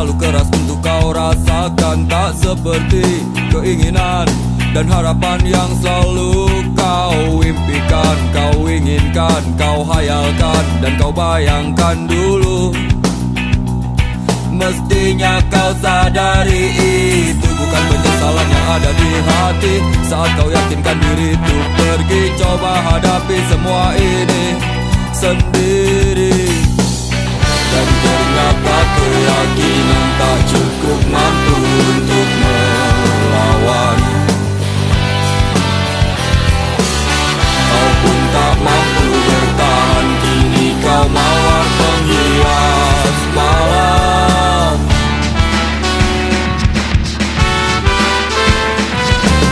terlalu keras untuk kau rasakan. Tak seperti keinginan dan harapan yang selalu kau impikan, kau inginkan, kau hayalkan, dan kau bayangkan dulu. Mestinya kau sadari itu bukan penyesalan yang ada di hati. Saat kau yakinkan diri untuk pergi, coba hadapi semua ini sendiri. Dan teringatlah keyakinan tak cukup mampu untuk melawan. Kau pun tak mampu bertahan, kini kau mawar penghias malam.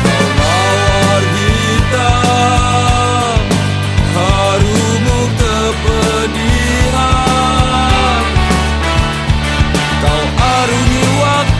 Kau mawar hitam, harumu kepedihan. Kau arungi waktu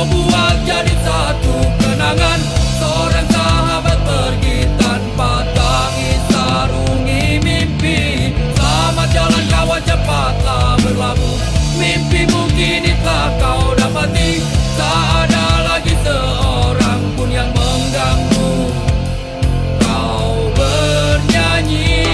kau buat jadi satu kenangan. Seorang sahabat pergi tanpa tangis sarungi mimpi. Selamat jalan kawan, cepatlah berlabuh. Mimpimu kini telah kau dapati. Tak ada lagi seorang pun yang mengganggu kau bernyanyi.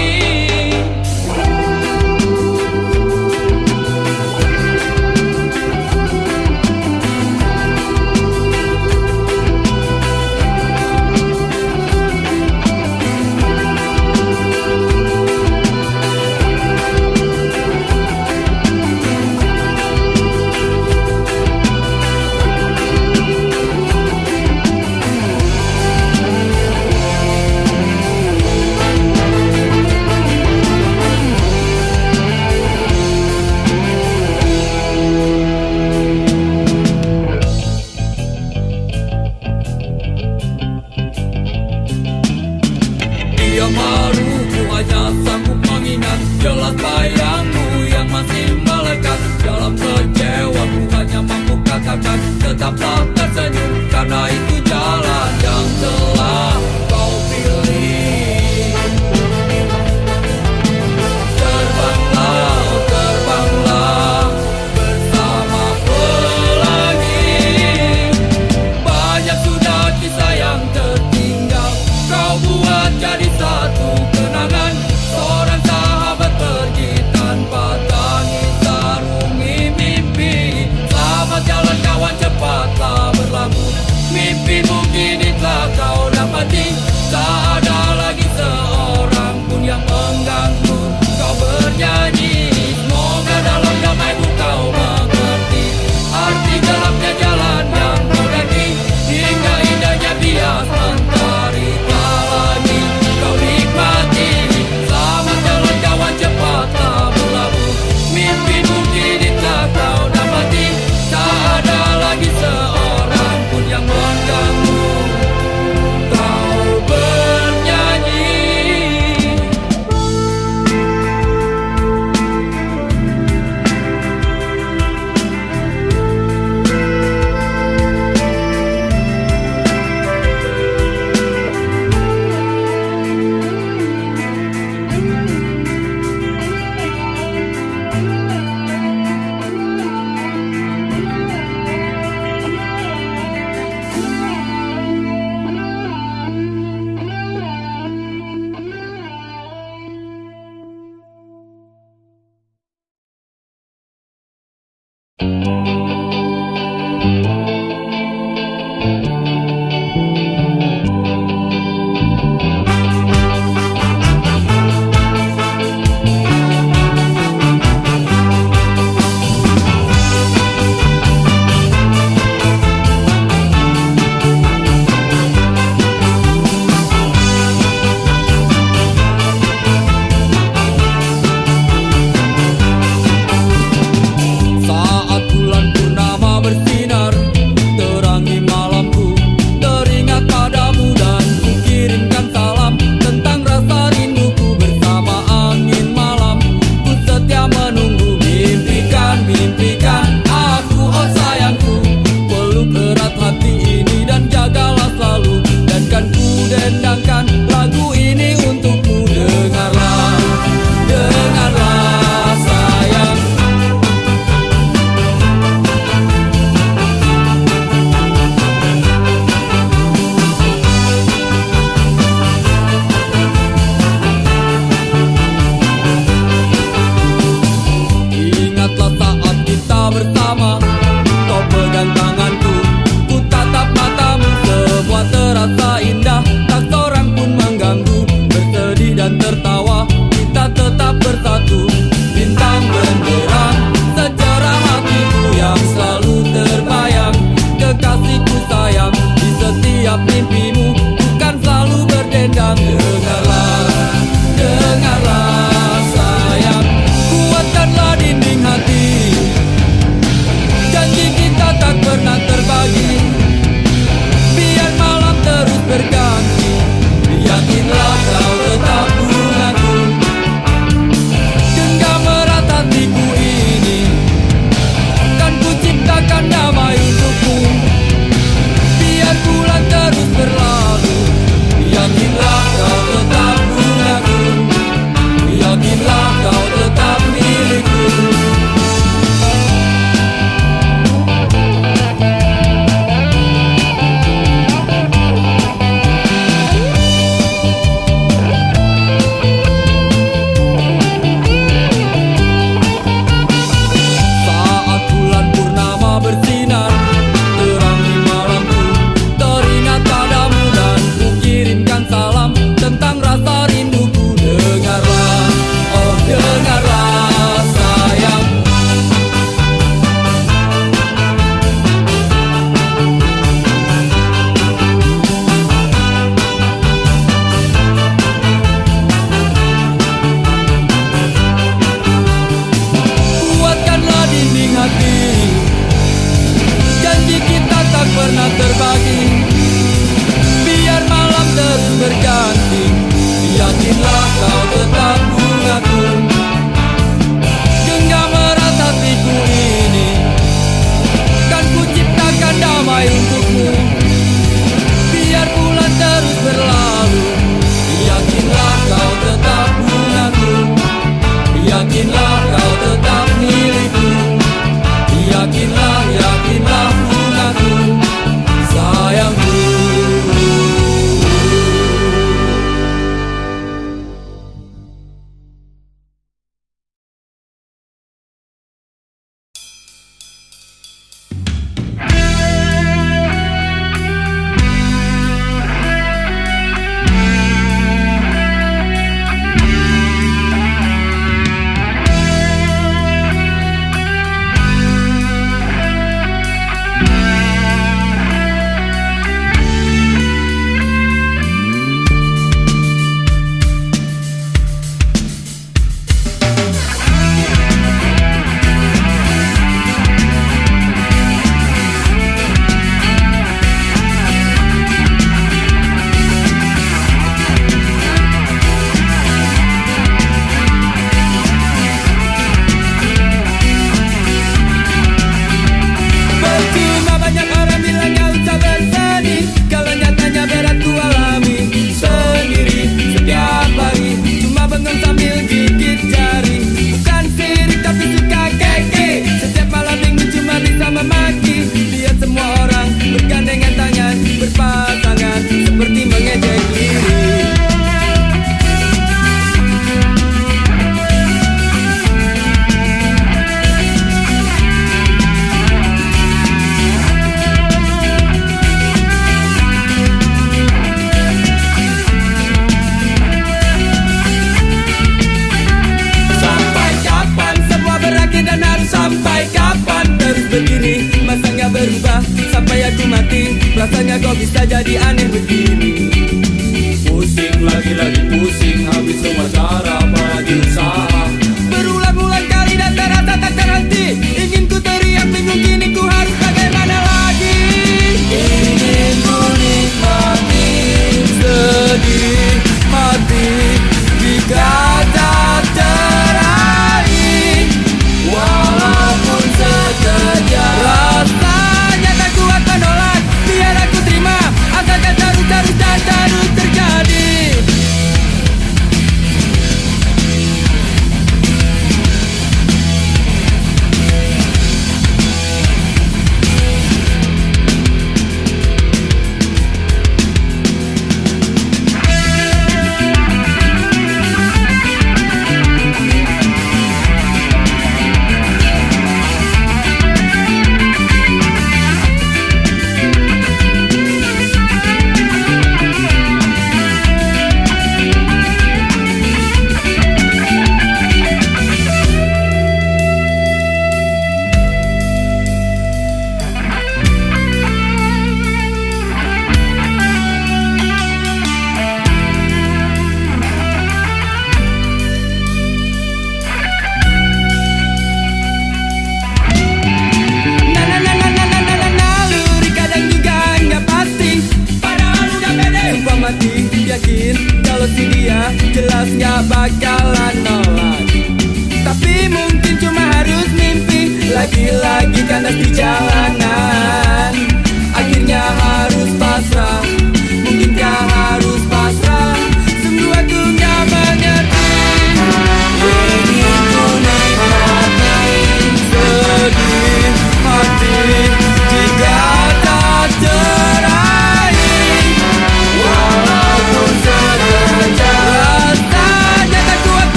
Dia malu, ku hanya sanggup mengingat jelas bayangmu yang masih melekat. Dalam kecewa ku hanya mampu katakan tetaplah tersenyum, karena itu jalan yang telah kau pilih. Terbanglah, oh terbanglah bersama pelangi. Banyak sudah kisah yang tertinggal, kau buat jadi satu kenangan. Seorang sahabat pergi tanpa tangis sarungi mimpi. Selamat jalan kawan, cepatlah susah sampai aku mati. Rasanya kok bisa jadi aneh begini. Pusing lagi pusing, habis semua cara apalagi usaha. Berulang-ulang kali dan terasa tak terhenti. Ingin ku teriak bingung kini ku harus bagaimana lagi. Ingin ku nikmati sedih mati jika tak terakhir, walaupun sekejap. Rasanya tak kuat menolak, biar aku terima. Asalkan terus dan terus terjadi.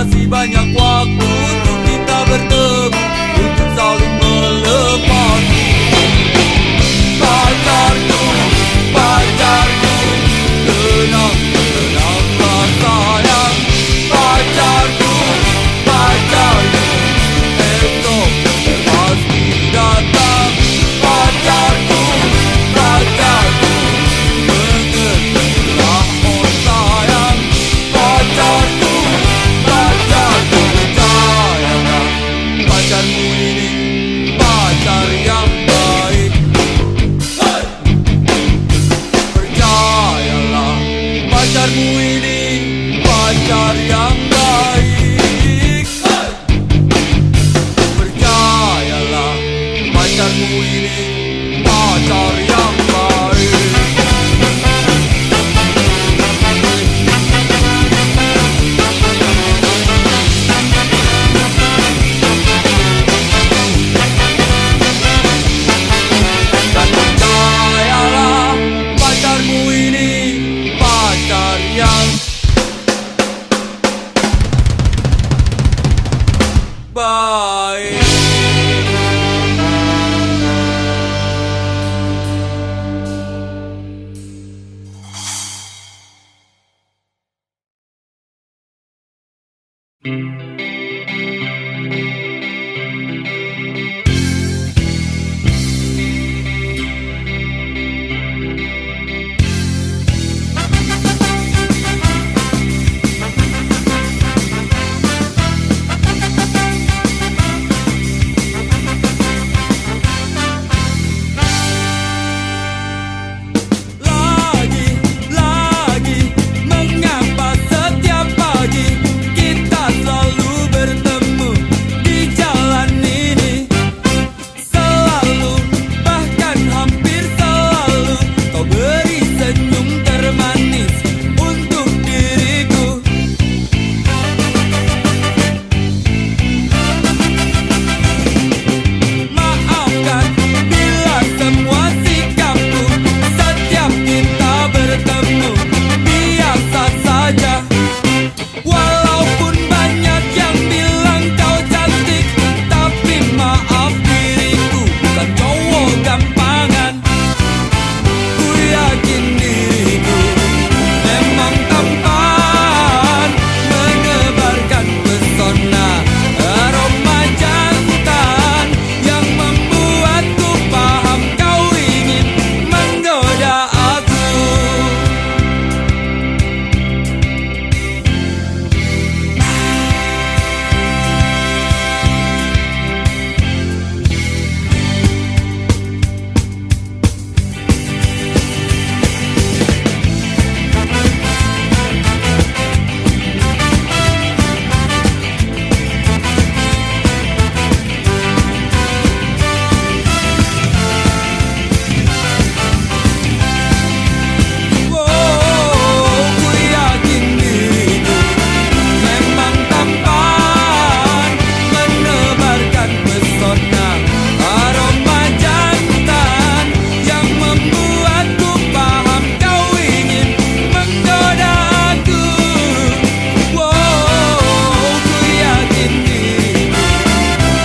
masih banyak waktu untuk kita bertemu, untuk saling melepasi. Pacarku, pacarku, tenang, tenanglah sayang. Pacarku, pacarku, esok pasti datang. Pacarku, pacarku, mengertilah oh sayang. Pacarku, pacarku, percayalah, pacarmu ini pacar yang baik. Hey! Percayalah, pacarmu ini pacar yang baik. Hey! Percayalah, pacarmu ini pacar yang baik. Dan percayalah, pacarmu ini pacar yang baik. Lagi, mengapa setiap pagi kita selalu bertemu di jalan ini? Selalu, bahkan hampir selalu, kau beri senyum termanis untuk diriku. Maafkan bila semua sikapku setiap kita bertemu biasa saja. Walaupun banyak yang bilang kau cantik, tapi maaf diriku bukan cowok gampangan. Ku yakin diriku memang tampan, menebarkan pesona aroma jantan yang membuatku paham kau ingin menggoda aku. Ku yakin diriku memang tampan, menebarkan pesona aroma jantan yang membuatku paham kau ingin menggoda aku. Ku yakin diriku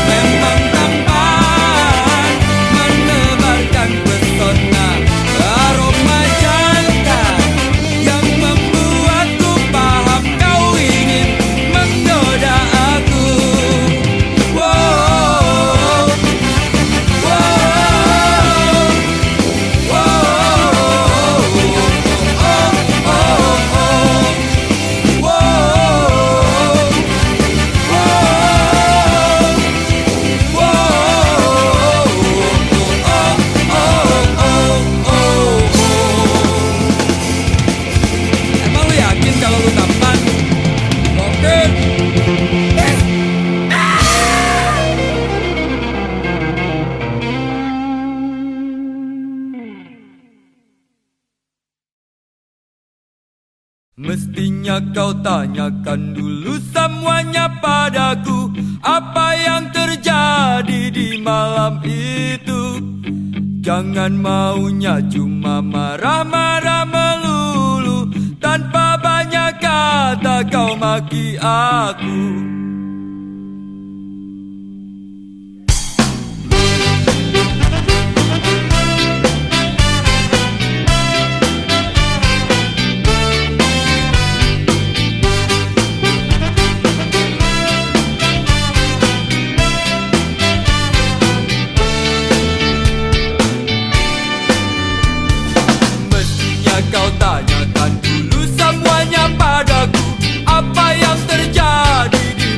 memang tampan, menebarkan pesona aroma jantan yang membuatku paham kau ingin menggoda aku. Emang lu yakin kalau lu tampan? Oke. Mestinya kau tanyakan dulu semuanya padaku, apa yang terjadi di malam itu. Jangan maunya cuma marah-marah melulu tanpa banyak kata. mata kau maki aku. Kau tanyakan dulu semuanya padaku, apa yang terjadi di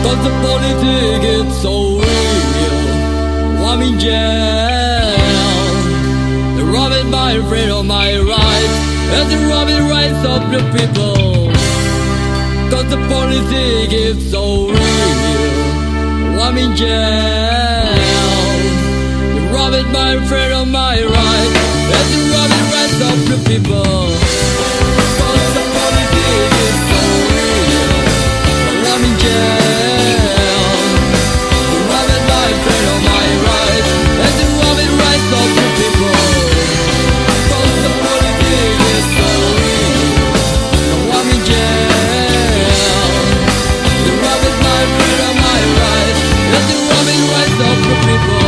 Cause the politics is so real. I'm in jail. They're robbing my freedom, my rights, and they're robbing the rights of the people. Cause the politics is so real. I'm in jail. They're robbing my freedom, my rights, and they're robbing the rights of the people. Cause the politics is so real. I'm in jail. They're robbing my freedom, my rights, and they're robbing the rights of the people. Cause the politics is so real. I'm in jail. They're robbing my freedom, my rights, and they're robbing the rights of the people.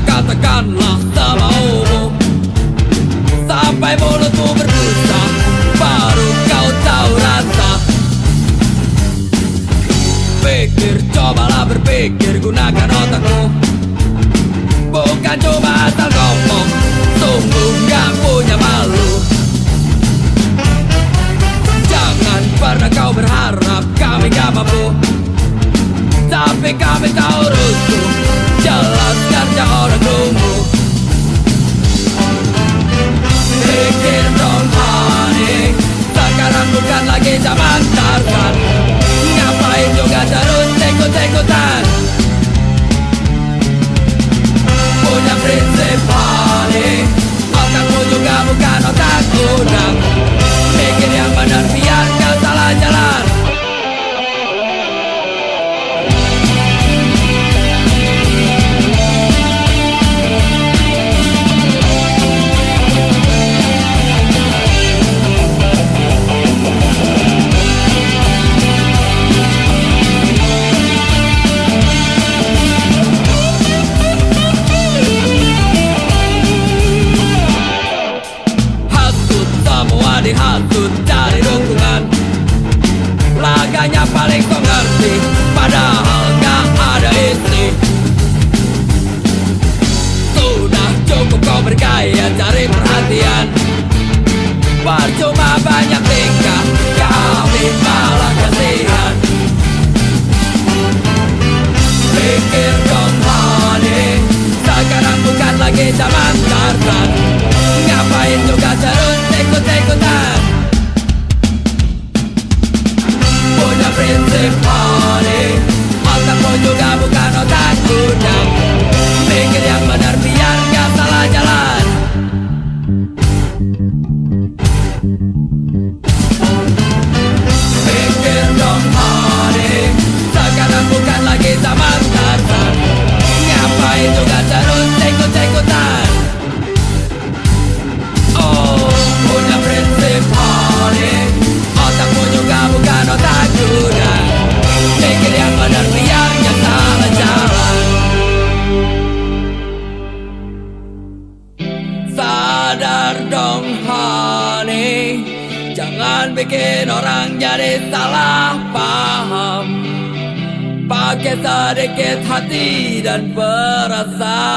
Katakanlah semaumu sampai mulutmu berbusa, baru kau tahu rasa. Pikir, cobalah berpikir, gunakan otakmu, bukan cuma asal ngomong. Sungguh gak punya malu. Jangan pernah kau berharap kami gak mampu, tapi kami tahu rusuh. Jelas kerja orang tunggu. Pikir dong honey, sekarang bukan lagi zaman Tarzan. Ngapain juga terus ikut-ikutan? Punya prinsip honey, otakmu juga bukan otak udang. Mikir yang benar biar gak salah jalan. Dihasut dari dukungan, laganya paling so ngerti, padahal gak ada isi. Sudah cukup kau bergaya cari perhatian, percuma banyak tingkah, kami malah kasihan. Pikir dong honey, sekarang bukan lagi zaman Tarzan. Ngapain juga terus ikut-ikutan? Punya prinsip honey, otakmu juga bukan otak udang. Mikir yang benar biar gak salah jalan. Pikir dong honey, sekarang bukan lagi zaman Tarzan. Ngapain juga terus ikut-ikutan? Punya prinsip honey, otakmu juga bukan otak udang. Pikir yang benar biar gak salah jalan. Sadar dong honey, jangan bikin orang jadi salah paham. Pakai sedikit hati dan perasaan.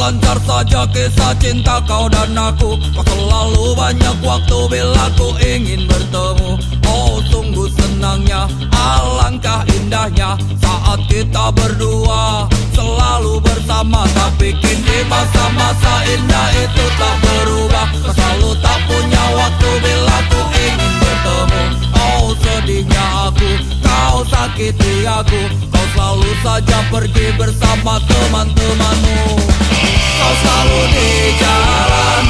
lancar saja kisah cinta kau dan aku. Kau selalu banyak waktu bila ku ingin bertemu. Oh sungguh senangnya, alangkah indahnya saat kita berdua selalu bersama. Tapi kini masa-masa indah itu tak berubah. Kau selalu tak punya waktu bila ku ingin bertemu. Oh sedihnya aku, kau sakiti aku. Kau selalu saja pergi bersama teman-temanmu. Kau selalu di jalan,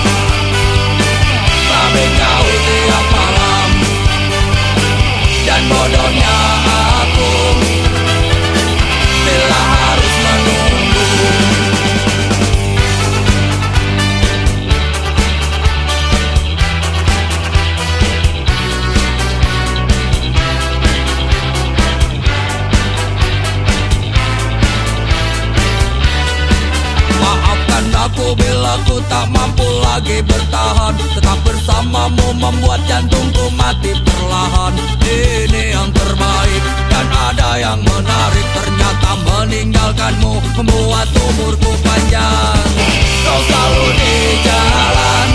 tapi kau tiap malam. Dan bodohnya aku bila harus menunggu. Maafkan aku bila ku tak mampu lagi bertahan. Tetap bersamamu membuat jantungku mati perlahan. Ini yang terbaik dan ada yang menarik. Ternyata meninggalkanmu membuat umurku panjang. Kau selalu di jalan,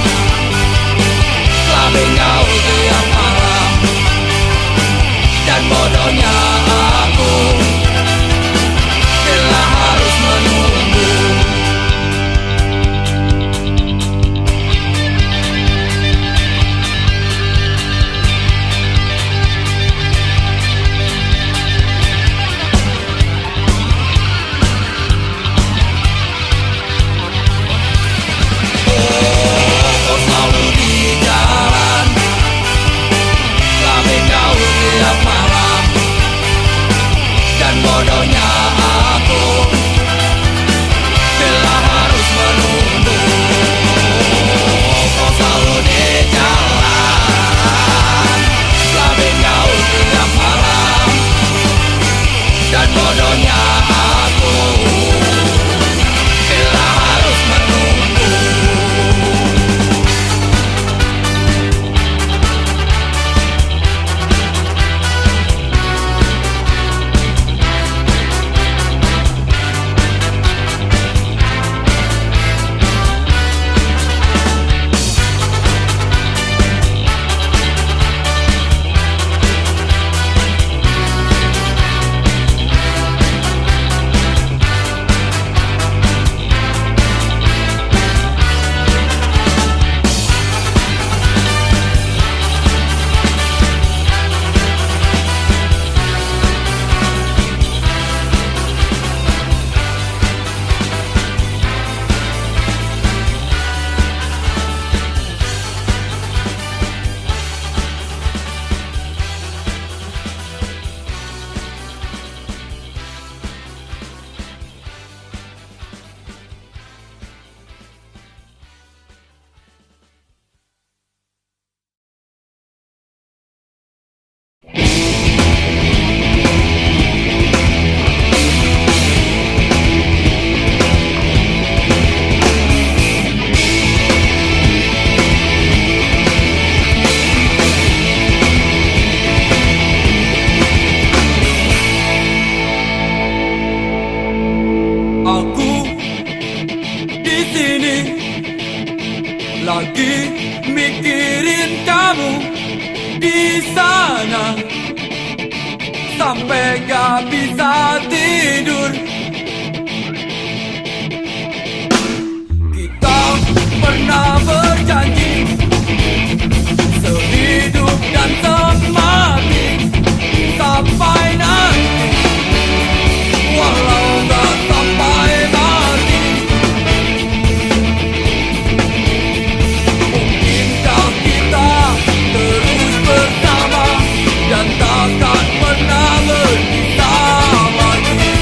tapi kau tiap malam. Dan bodohnya aku bila harus menunggu. Bodohnya aku bila harus menunggu. Kau selalu di jalan, tapi kau tiap malam. Dan bodohnya aku bila harus menunggu. Lagi mikirin kamu di sana, sampai gak bisa tidur. Kita pernah berjanji sehidup dan semati sampai nanti, walau gak sampai mati. Mungkinkah kita terus bersama dan takkan pernah berpisah lagi?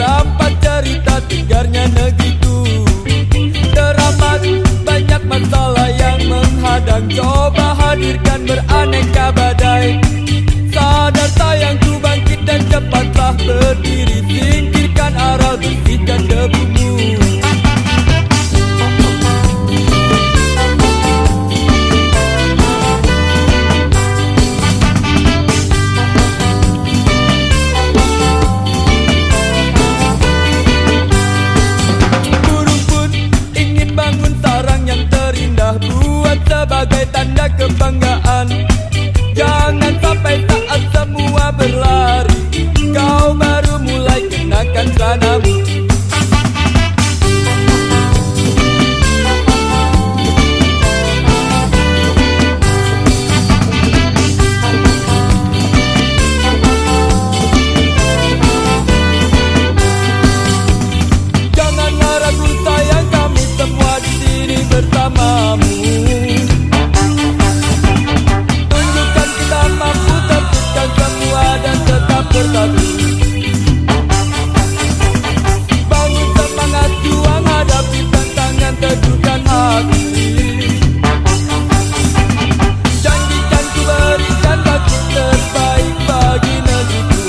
rampas cerita tegarnya negeriku. Teramat banyak masalah yang menghadang, coba hadirkan beraneka badai. Sadar sayangku, bangkit dan cepatlah berdiri, singkirkan aral, bersihkan debumu. Sebagai tanda kebanggaan, jangan sampai saat semua berlari kau baru mulai kenakan celanamu. Janganlah ragu sayang, kami semua di sini bersamamu. Bersatu, bangun semangat juang, hadapi tantangan, teguhkan hati. Janjikan ku berikan bakti terbaik bagi negeriku.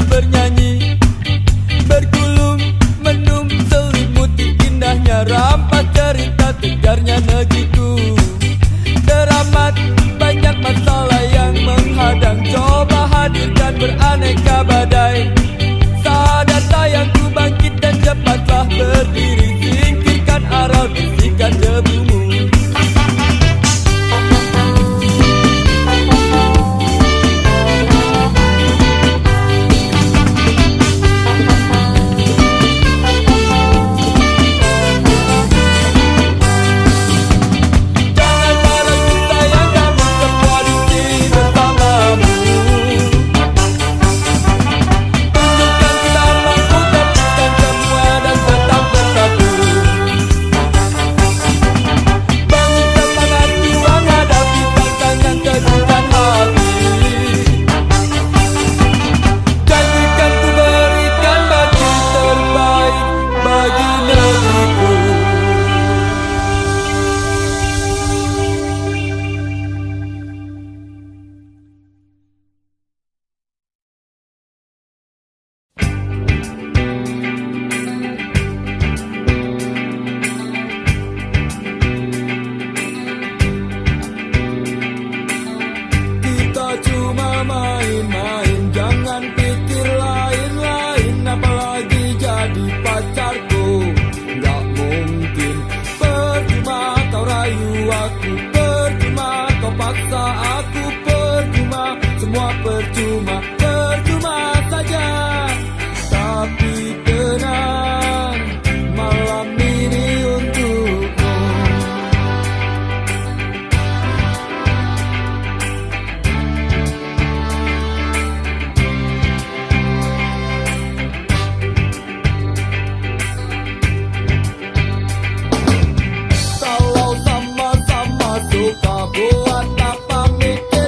Bernyanyi, bergulung, menung, selimuti indahnya rampas cerita tegarnya negeriku. Teramat banyak masalah yang menghadang, coba hadirkan beraneka badai. Sadar sayangku, bangkit dan cepatlah berdiri, singkirkan aral, bersihkan debumu. Buat apa mikir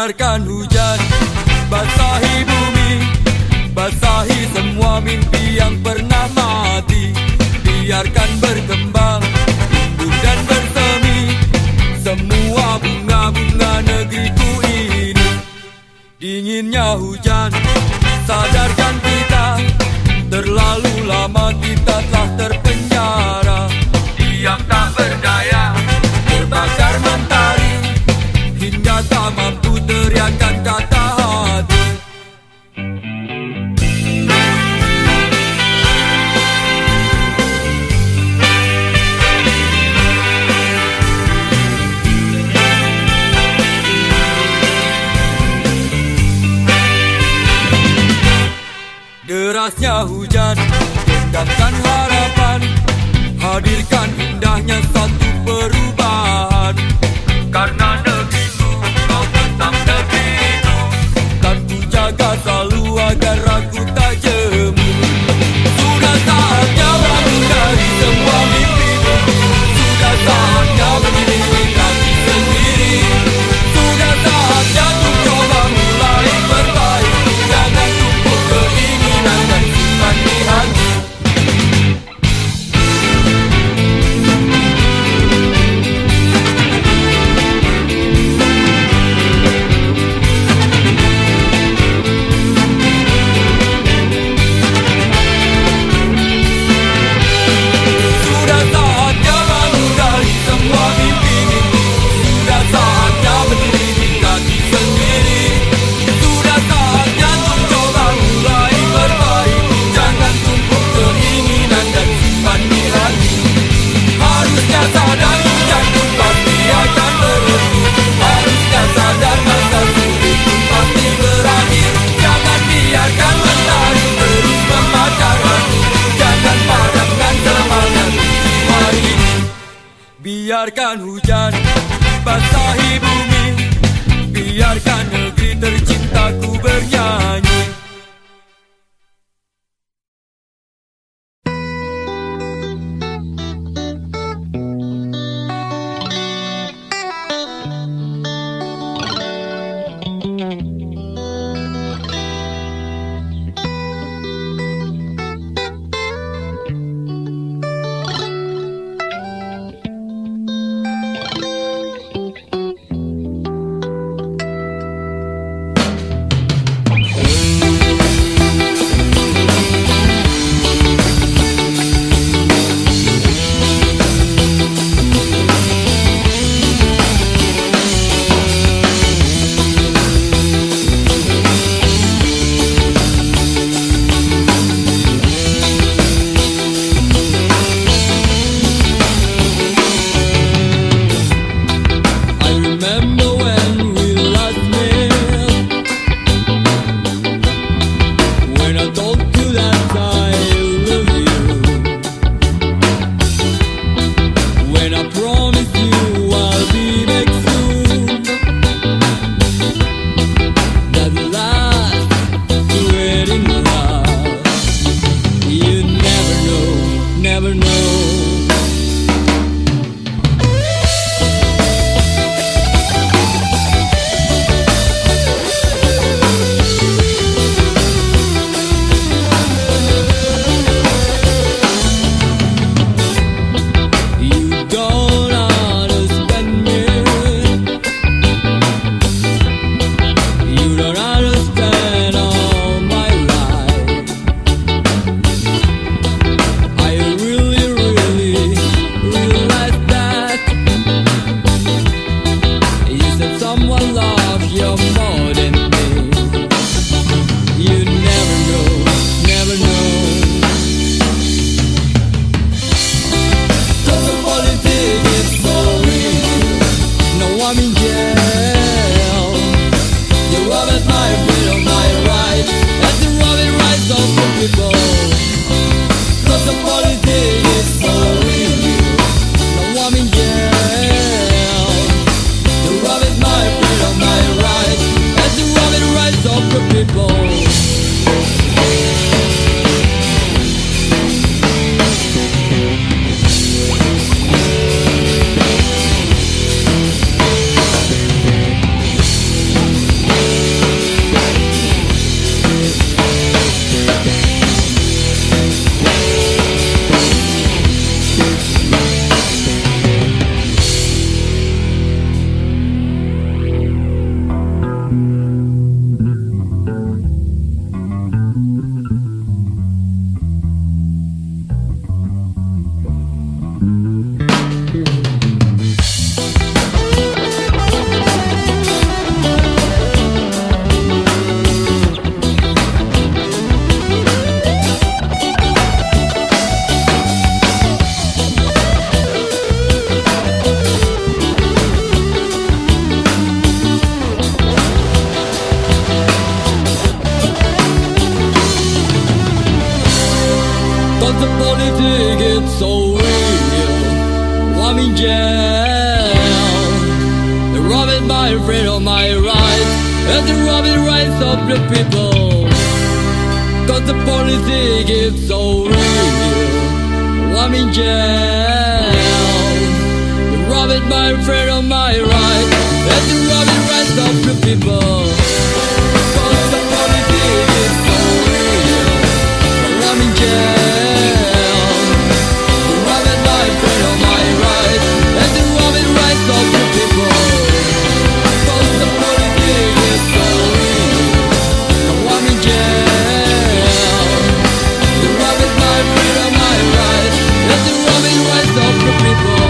Biarkan hujan basahi bumi, basahi semua mimpi yang pernah mati. Biarkan berkembang, tumbuh dan bersemi semua bunga-bunga negeriku ini. Dinginnya hujan sadarkan kita, terlalu lama kita telah terpenjara. Diam tak berdaya, terbakar mentari, hingga tak mampu teriakan kata hati. Derasnya hujan gendangkan harapan, hadirkan indahnya satu perubahan. Karena negeriku kau tetap negeriku, kan ku jaga selalu agar aku tak jemu. Sudah saatnya bangun dari semua mimpimu, sudah saatnya berdiri kaki sendiri, sudah saatnya untuk coba mulai perbaiki. Jangan tumpuk keinginan dan simpan di hati. Biarkan hujan basahi bumi, biarkan negeri tercintaku bernyanyi. 'Cause the politics is so real. I'm in jail. They're robbing my freedom, my rights, and they're robbing rights of the people. 'Cause the politics is so real. I'm in jail. They're robbing my freedom, my rights, and they're robbing rights of the people. 'Cause the politics is so real. I'm in jail. They're robbing my freedom, my rights, and they're robbing rights of the people. 'Cause the politics is so real. I'm in jail. They're robbing my freedom, my rights, and they're robbing rights of the people.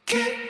Keep